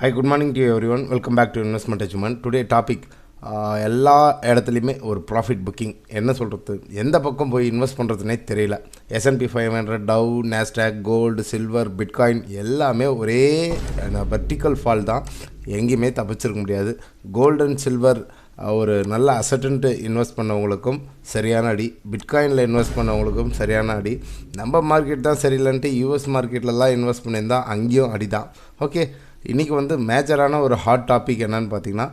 Hi, good morning to everyone. Welcome back to Investment&Achivement. Today topic எல்லா இடத்துலையுமே ஒரு profit booking. என்ன சொல்கிறது, எந்த பக்கம் போய் இன்வெஸ்ட் பண்ணுறதுனே தெரியல. S&P 500, Dow, Nasdaq, gold, silver, bitcoin எல்லாமே ஒரே வெர்டிக்கல் ஃபால் தான். எங்கேயுமே தப்பிச்சிருக்க முடியாது. கோல்டு அண்ட் சில்வர் ஒரு நல்ல அசட்டுன்ட்டு இன்வெஸ்ட் பண்ணவங்களுக்கும் சரியான அடி, பிட்காயினில் இன்வெஸ்ட் பண்ணவங்களுக்கும் சரியான அடி. நம்ம மார்க்கெட் தான் சரியில்லைன்ட்டு US மார்க்கெட்லலாம் இன்வெஸ்ட் பண்ணியிருந்தால் அங்கேயும் அடி தான். ஓகே, இன்றைக்கி மேஜரான ஒரு ஹாட் டாபிக் என்னென்னு பார்த்தீங்கன்னா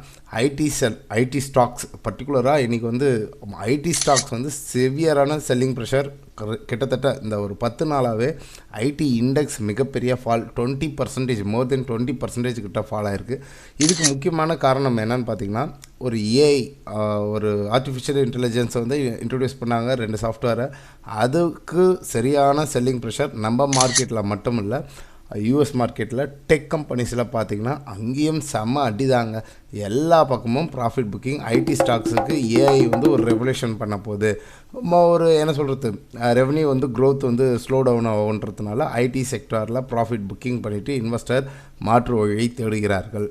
ஐடி ஸ்டாக்ஸ். பர்டிகுலராக இன்றைக்கி ஐடி ஸ்டாக்ஸ் சிவியரான செல்லிங் ப்ரெஷர். கிட்டத்தட்ட இந்த ஒரு 10 நாளாகவே ஐடி இண்டெக்ஸ் மிகப்பெரிய ஃபால், 20%, மோர் தென் 20% கிட்ட ஃபால் ஆகிருக்கு. இதுக்கு முக்கியமான காரணம் என்னென்னு பார்த்தீங்கன்னா, ஒரு ஏஐ, ஒரு ஆர்டிஃபிஷியல் இன்டெலிஜென்ஸை இன்ட்ரடியூஸ் பண்ணாங்க 2 சாஃப்ட்வேரை. அதுக்கு சரியான செல்லிங் ப்ரெஷர் நம்ம மார்க்கெட்டில் மட்டும் இல்லை, US மார்க்கெட்டில் டெக் கம்பெனிஸில் பார்த்திங்கன்னா அங்கேயும் செம்ம அடிதாங்க. எல்லா பக்கமும் ப்ராஃபிட் புக்கிங். ஐடி ஸ்டாக்ஸுக்கு ஏஐ ஒரு ரெவல்யூஷன் பண்ண போகுது. ஒரு என்ன சொல்கிறது, ரெவன்யூ க்ரோத் ஸ்லோ டவுன் ஆகுன்றதுனால ஐடி செக்டாரில் ப்ராஃபிட் புக்கிங் பண்ணிவிட்டு இன்வெஸ்டர் மாற்று வழியை தேடுகிறார்கள்.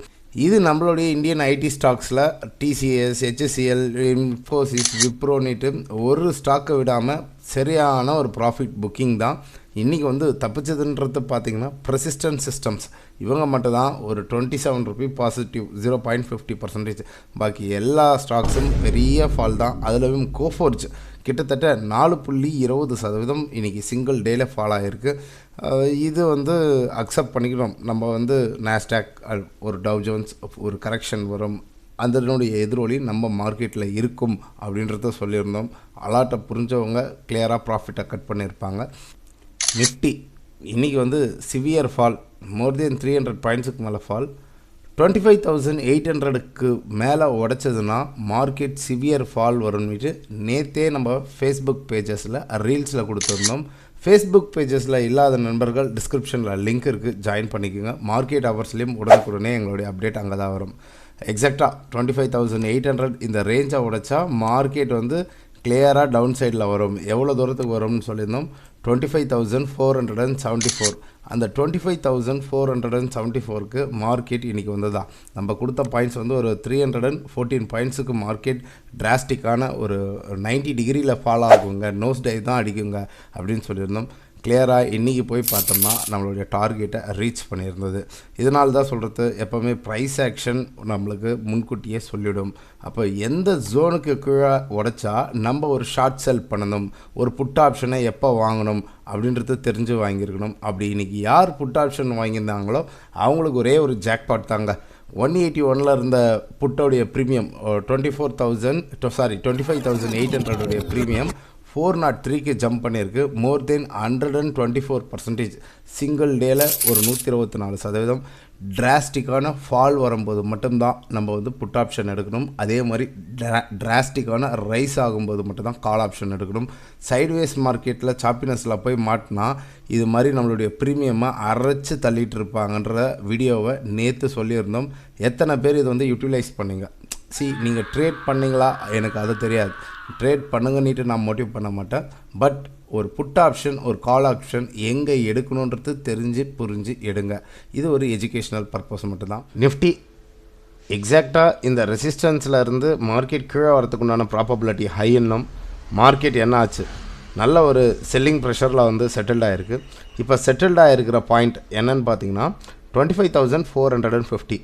இது நம்மளுடைய இந்தியன் ஐடி ஸ்டாக்ஸில் TCS, HCL, இன்ஃபோசிஸ், விப்ரோனிட்டு ஒரு ஸ்டாக்கை விடாமல் சரியான ஒரு ப்ராஃபிட் புக்கிங் தான். இன்றைக்கி தப்பிச்சதுன்றது பார்த்திங்கன்னா ப்ரெசிஸ்டன்ட் சிஸ்டம்ஸ், இவங்க மட்டும் தான் ஒரு 27 ரூபி பாசிட்டிவ், 0.50%. பாக்கி எல்லா ஸ்டாக்ஸும் பெரிய ஃபால் தான். அதுலேயும் கோஃபோர்ஜ் கிட்டத்தட்ட 4.20% இன்றைக்கி சிங்கிள் டேயில் ஃபால் ஆகிருக்கு. இது அக்செப்ட் பண்ணிக்கணும். நம்ம நாஸ்டாக், ஒரு டவ் ஜோன்ஸ் ஒரு கரெக்ஷன் வரும், அதனுடைய எதிரொலி நம்ம மார்க்கெட்டில் இருக்கும் அப்படின்றத சொல்லியிருந்தோம். அலாட்டை புரிஞ்சவங்க கிளியராக ப்ராஃபிட்டை கட் பண்ணியிருப்பாங்க. நிஃப்டி இன்றைக்கி சிவியர் ஃபால், மோர் தென் 300 பாயிண்ட்ஸுக்கு மேலே ஃபால். 25,800க்கு மேலே உடைச்சதுன்னா மார்க்கெட் சிவியர் ஃபால் வரும்னுட்டு நேற்றே நம்ம ஃபேஸ்புக் பேஜஸில் ரீல்ஸில் கொடுத்துருந்தோம். ஃபேஸ்புக் பேஜஸில் இல்லாத நண்பர்கள் டிஸ்கிரிப்ஷனில் லிங்க் இருக்குது, ஜாயின் பண்ணிக்கோங்க. மார்க்கெட் ஹவர்ஸ்லேயும் உடனுக்குடனே எங்களுடைய அப்டேட் அங்கே தான் வரும். எக்ஸாக்டாக 25,800 இந்த ரேஞ்சை உடைச்சா மார்க்கெட் கிளியராக டவுன் சைடில் வரும். எவ்வளோ தூரத்துக்கு வரும்னு சொல்லியிருந்தோம், 25,474. அந்த 25,474க்கு மார்க்கெட் இன்றைக்கி வந்ததான். நம்ம கொடுத்த பாயிண்ட்ஸ் ஒரு 314 பாயிண்ட்ஸுக்கு மார்க்கெட் டிராஸ்டிக்கான ஒரு 90 டிகிரியில் ஃபால் ஆகுங்க, நோஸ் டைவ் தான் அடிக்குங்க அப்படின்னு சொல்லியிருந்தோம். கிளியராக இன்றைக்கி போய் பார்த்தோம்னா நம்மளுடைய டார்கெட்டை ரீச் பண்ணியிருந்தது. இதனால தான் சொல்கிறது, எப்போவுமே ப்ரைஸ் ஆக்ஷன் நம்மளுக்கு முன்கூட்டியே சொல்லிவிடும். அப்போ எந்த ஜோனுக்கு கீழே உடைச்சா நம்ம ஒரு ஷார்ட் செல் பண்ணணும், ஒரு புட் ஆப்ஷனை எப்போ வாங்கணும் அப்படின்றது தெரிஞ்சு வாங்கியிருக்கணும். அப்படி இன்றைக்கி யார் புட் ஆப்ஷன் வாங்கியிருந்தாங்களோ அவங்களுக்கு ஒரே ஒரு ஜாக்பாட் தாங்க. 181 இருந்த புட்டோடைய ப்ரீமியம் 25,800 ப்ரீமியம் 403க்கு ஜம்ப் பண்ணியிருக்கு. மோர் தென் 124%. சிங்கிள் டேயில் ஒரு 124%. டிராஸ்டிக்கான ஃபால் வரும்போது மட்டும்தான் நம்ம புட் ஆப்ஷன் எடுக்கணும். அதே மாதிரி டிராஸ்டிக்கான ரைஸ் ஆகும்போது மட்டும்தான் கால் ஆப்ஷன் எடுக்கணும். சைட்வேஸ் மார்க்கெட்டில் சாப்பினஸில் போய் மாட்டினா இது மாதிரி நம்மளுடைய ப்ரீமியமாக அரைச்சி தள்ளிட்டு இருப்பாங்கன்ற வீடியோவை நேற்று சொல்லியிருந்தோம். எத்தனை பேர் இது யூட்டிலைஸ் பண்ணிங்க? நீங்கள் ட்ரேட் பண்ணிங்களா எனக்கு அது தெரியாது. ட்ரேட் பண்ணுங்கன்னிட்டு நான் மோட்டிவ் பண்ண மாட்டேன். பட் ஒரு புட் ஆப்ஷன், ஒரு கால் ஆப்ஷன் எங்கே எடுக்கணுன்றது தெரிஞ்சு புரிஞ்சு எடுங்க. இது ஒரு எஜுகேஷ்னல் பர்பஸ் மட்டும்தான். நிஃப்டி எக்ஸாக்டாக இந்த ரெசிஸ்டன்ஸில் இருந்து மார்க்கெட் கீழே வரதுக்குண்டான ப்ராபபிலிட்டி ஹை இன்னும். மார்க்கெட் என்ன ஆச்சு, நல்ல ஒரு செல்லிங் ப்ரெஷரில் செட்டில்ட் ஆகிருக்கு. இப்போ செட்டில்ட் ஆகிருக்கிற பாயிண்ட் என்னன்னு பார்த்தீங்கன்னா 25,450.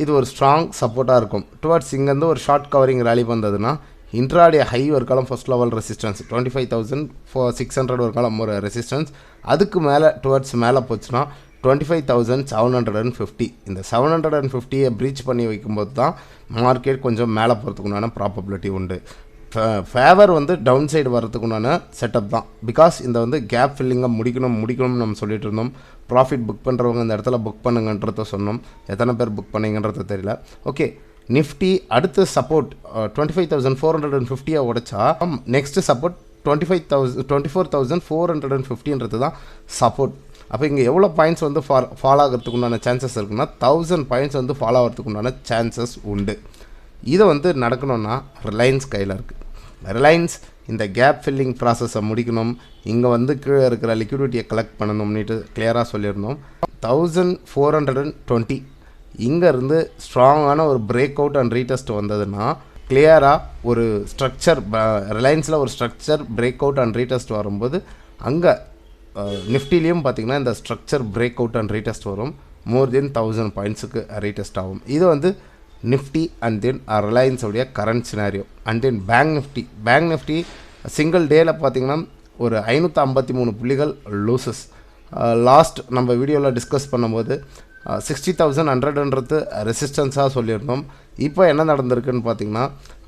இது ஒரு ஸ்ட்ராங் சப்போர்ட்டாக இருக்கும். டுவர்ட்ஸ் இங்கேருந்து ஒரு ஷார்ட் கவரிங் ரேலி வந்ததுன்னா இன்ட்ராடே ஹை ஒரு காலம் ஃபர்ஸ்ட் லெவல் ரெசிஸ்டன்ஸ் 25,600 ஒரு காலம் ஒரு ரெசிஸ்டன்ஸ். அதுக்கு மேலே டுவர்ட்ஸ் மேலே போச்சுன்னா 25,750. இந்த 750யை ப்ரீச் பண்ணி வைக்கும்போது தான் மார்க்கெட் கொஞ்சம் மேலே போகிறதுக்குண்டான ப்ராபபிலிட்டி உண்டு. ஃபேவர் டவுன் சைடு வரதுக்குண்டான செட்டப் தான். பிகாஸ் இந்த கேப் ஃபில்லிங்கை முடிக்கணும்னு நம்ம சொல்லிட்டு இருந்தோம். ப்ராஃபிட் புக் பண்ணுறவங்க இந்த இடத்துல புக் பண்ணுங்கன்றத சொன்னோம். எத்தனை பேர் புக் பண்ணிங்கன்றது தெரியல. ஓகே, நிஃப்டி அடுத்த சப்போர்ட் 25,450 உடைச்சா நெக்ஸ்ட்டு சப்போர்ட் 24,450 தான் சப்போர்ட். அப்போ இங்கே எவ்வளோ பாயிண்ட்ஸ் ஃபால் ஆகிறதுக்குண்டான சான்சஸ் இருக்குன்னா 1000 பாயிண்ட்ஸ் ஃபால் ஆகிறதுக்குண்டான சான்சஸ் உண்டு. இதை நடக்கணும்னா ரிலையன்ஸ் கையில் இருக்குது. ரிலையன்ஸ் இந்த கேப் ஃபில்லிங் ப்ராசஸை முடிக்கணும். இங்கே கீழே இருக்கிற லிக்விடிட்டியை கலெக்ட் பண்ணணும்னுட்டு கிளியராக சொல்லியிருந்தோம். 1420 இங்கேருந்து ஸ்ட்ராங்கான ஒரு பிரேக் அவுட் அண்ட் ரீடெஸ்ட் வந்ததுன்னா கிளியராக ஒரு ஸ்ட்ரக்சர் ரிலையன்ஸில் ஒரு structure break out and retest வரும்போது அங்கே நிஃப்டிலையும் பார்த்திங்கன்னா இந்த structure break out and retest வரும். மோர் தென் 1000 பாயிண்ட்ஸுக்கு ரீடெஸ்ட் ஆகும். இது வந்து நிஃப்டி அண்ட் தென் ரிலையன்ஸோடைய current scenario. And then bank Nifty single டேயில் பார்த்திங்கன்னா ஒரு 553 புள்ளிகள் லூசஸ். லாஸ்ட் நம்ம வீடியோவில் டிஸ்கஸ் பண்ணும்போது 60,100ன்றது ரெசிஸ்டன்ஸாக சொல்லியிருந்தோம். இப்போ என்ன நடந்திருக்குன்னு பார்த்திங்கன்னா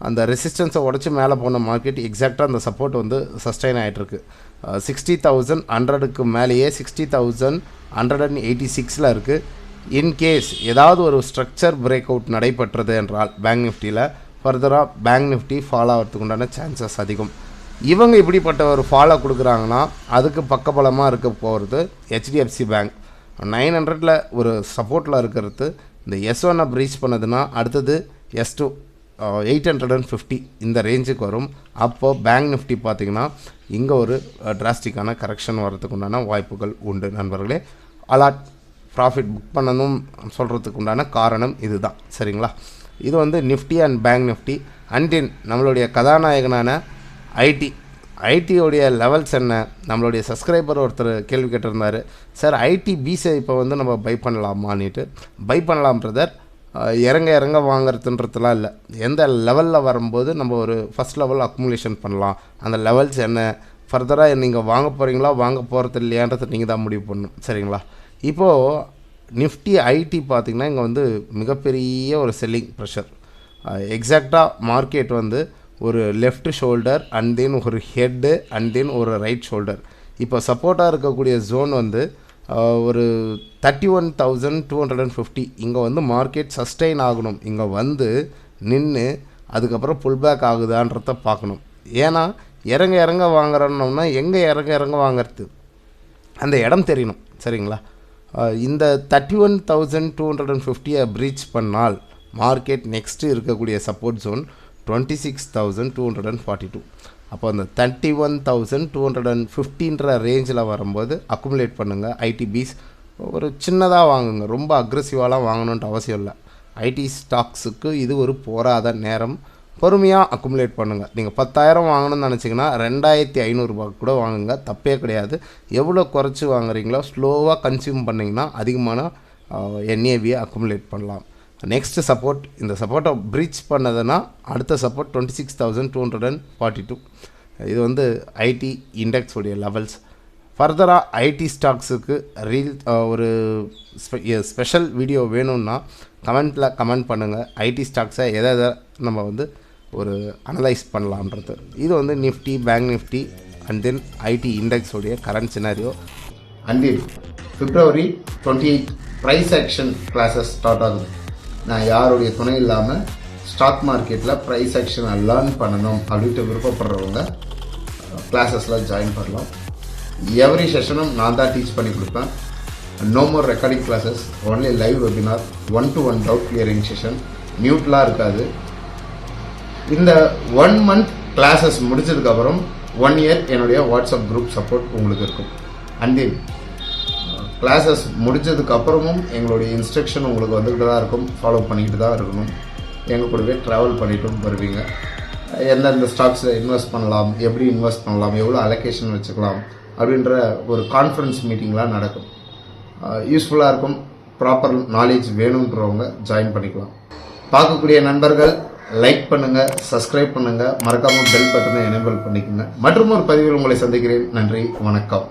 அந்த ரெசிஸ்டன்ஸை உடச்சி மேலே போன மார்க்கெட் எக்ஸாக்டாக அந்த சப்போர்ட் வந்து சஸ்டைன் ஆகிட்டுருக்கு. 60,100க்கு மேலேயே 60,186 இருக்குது. இன்கேஸ் ஏதாவது ஒரு ஸ்ட்ரக்சர் பிரேக் அவுட் நடைபெற்றது என்றால் பேங்க் நிஃப்டியில் ஃபர்தராக பேங்க் நிஃப்டி ஃபாலோ ஆகிறதுக்கு உண்டான சான்சஸ் அதிகம். இவங்க இப்படிப்பட்ட ஒரு ஃபாலோ கொடுக்குறாங்கன்னா அதுக்கு பக்கபலமாக இருக்க போகிறது ஹெச்டிஎஃப்சி பேங்க். 900ல் ஒரு சப்போர்ட்டில் இருக்கிறது. இந்த S1 ப்ரீச் பண்ணதுன்னா அடுத்தது S2 850 இந்த ரேஞ்சுக்கு வரும். அப்போது பேங்க் நிஃப்டி பார்த்திங்கன்னா இங்கே ஒரு டிராஸ்டிக்கான கரெக்ஷன் வர்றதுக்கு உண்டான வாய்ப்புகள் உண்டு. நண்பர்களே, அலாட் ப்ராஃபிட் புக் பண்ணணும் சொல்கிறதுக்கு உண்டான காரணம் இதுதான். சரிங்களா? இது வந்து Nifty and bank Nifty. And தென் நம்மளுடைய கதாநாயகனான ஐடியோடைய லெவல்ஸ் என்ன? நம்மளுடைய சப்ஸ்கிரைபர் ஒருத்தர் கேள்வி கேட்டிருந்தார், சார் ஐடி பீஸை இப்போ வந்து நம்ம பை பண்ணலாமான்னுட்டு. பை பண்ணலாம் பிரதர், இறங்க வாங்குறதுன்றதுலாம் இல்லை. எந்த லெவலில் வரும்போது நம்ம ஒரு ஃபஸ்ட் லெவல் அக்குமுலேஷன் பண்ணலாம், அந்த லெவல்ஸ் என்ன, ஃபர்தராக நீங்கள் வாங்க போகிறீங்களா வாங்க போகிறது இல்லையான்றதை நீங்கள் தான் முடிவு பண்ணணும். சரிங்களா? இப்போது நிஃப்டி ஐடி பார்த்திங்கன்னா இங்கே வந்து மிகப்பெரிய ஒரு செல்லிங் ப்ரெஷர். எக்ஸாக்டாக மார்க்கெட் வந்து ஒரு லெஃப்ட் ஷோல்டர் அண்ட் தென் ஒரு ஹெட்டு அண்ட் தென் ஒரு ரைட் ஷோல்டர். இப்போ சப்போர்ட்டாக இருக்கக்கூடிய ஜோன் வந்து ஒரு 31,250. இங்கே வந்து மார்க்கெட் சஸ்டெயின் ஆகணும். இங்கே வந்து நின்று அதுக்கப்புறம் புல் பேக் ஆகுதான்றத பார்க்கணும். ஏன்னா இறங்க வாங்குறோம்னா எங்கே இறங்க வாங்கிறது அந்த இடம் தெரியணும். சரிங்களா? இந்த 31,250 ப்ரீச் பண்ணால் மார்க்கெட் நெக்ஸ்ட்டு இருக்கக்கூடிய சப்போர்ட் ஜோன் 26,242. அப்போ அந்த 31,250ன்ற ரேஞ்சில் வரும்போது அக்குமுலேட் பண்ணுங்கள். ஐடிபிஸ் ஒரு சின்னதாக வாங்குங்க, ரொம்ப அக்ரெசிவாலாம் வாங்கணுன்ட்டு அவசியம் இல்லை. ஐடி ஸ்டாக்ஸுக்கு இது ஒரு போராத நேரம். பொறுமையாக அக்குமுலேட் பண்ணுங்கள். நீங்கள் 10,000 வாங்கணும்னு நினச்சிங்கன்னா 2,500 கூட வாங்குங்க, தப்பே கிடையாது. எவ்வளோ குறைச்சி வாங்குறீங்களோ ஸ்லோவாக கன்சியூம் பண்ணிங்கன்னா அதிகமான என்ஏவியை அக்குமுலேட் பண்ணலாம். நெக்ஸ்ட்டு சப்போர்ட், இந்த சப்போர்ட்டை ப்ரீச் பண்ணதுன்னா அடுத்த சப்போர்ட் 26,242. இது வந்து ஐடி இண்டெக்ஸுடைய லெவல்ஸ். ஃபர்தராக ஐடி ஸ்டாக்ஸுக்கு ஒரு ஸ்பெஷல் வீடியோ வேணும்னா கமெண்ட்டில் கமெண்ட் பண்ணுங்கள். ஐடி ஸ்டாக்ஸை எதை நம்ம வந்து ஒரு அனலைஸ் பண்ணலான்றது. இது வந்து Nifty, bank Nifty and then IT இண்டெக்ஸுடைய current scenario. And then February 28 price action classes start ஆகுது. நான் யாருடைய துணை இல்லாமல் ஸ்டாக் மார்க்கெட்டில் ப்ரைஸ் ஆக்ஷனை லேர்ன் பண்ணணும் அப்படின்ட்டு விருப்பப்படுறவங்க கிளாஸஸில் ஜாயின் பண்ணலாம். எவ்ரி செஷனும் நான் தான் டீச் பண்ணி கொடுப்பேன். No more recording classes, only live webinar, 1-to-1 doubt clearing session, மியூட்லாம் இருக்காது. இந்த 1 month கிளாஸஸ் முடிச்சதுக்கப்புறம் 1 year என்னுடைய வாட்ஸ்அப் குரூப் சப்போர்ட் உங்களுக்கு இருக்கும். அண்ட் தென் கிளாஸஸ் முடிச்சதுக்கப்புறமும் எங்களுடைய இன்ஸ்ட்ரக்ஷன் உங்களுக்கு வந்துக்கிட்டு தான் இருக்கும், ஃபாலோ பண்ணிக்கிட்டு தான் இருக்கணும். எங்கள் கூடவே ட்ராவல் பண்ணிட்டும் வருவீங்க. எந்தெந்த ஸ்டாக்ஸில் இன்வெஸ்ட் பண்ணலாம், எப்படி இன்வெஸ்ட் பண்ணலாம், எவ்வளோ அலோகேஷன் வச்சுக்கலாம் அப்படின்ற ஒரு கான்ஃபரன்ஸ் மீட்டிங்லாம் நடக்கும். யூஸ்ஃபுல்லாக இருக்கும். ப்ராப்பர் நாலேஜ் வேணுன்றவங்க ஜாயின் பண்ணிக்கலாம். பார்க்கக்கூடிய நண்பர்கள் லைக் பண்ணுங்கள், சப்ஸ்கிரைப் பண்ணுங்கள், மறக்காமல் பெல் பட்டனை எனேபிள் பண்ணிக்கோங்க. மற்றும் ஒரு பதிவில் உங்களை சந்திக்கிறேன். நன்றி, வணக்கம்.